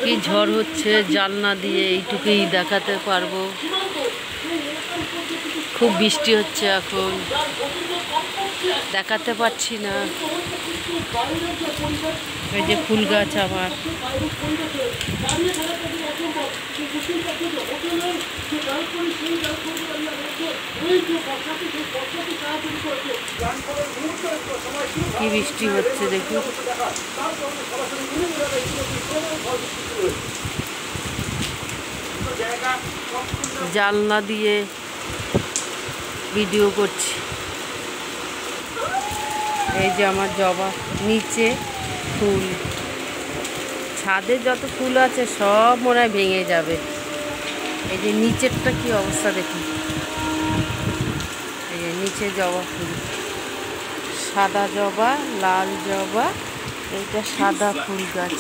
কি ঝড় হচ্ছে জানলা দিয়ে এইটুকুই দেখাতে পারবো। খুব বৃষ্টি হচ্ছে এখন, দেখাতে পারছি না। এই যে ফুল গাছ আমার, কি বৃষ্টি হচ্ছে দেখুন। জানলা দিয়ে ভিডিও করছি। এই যে আমার জবা, নিচে ফুল, ছাদে যত ফুল আছে সব মনে হয় ভেঙে যাবে। এই যে নিচেরটা কি অবস্থা দেখুন। এই যে নিচে জবা ফুল, সাদা জবা, লাল জবা, এইটা সাদা ফুল গাছ।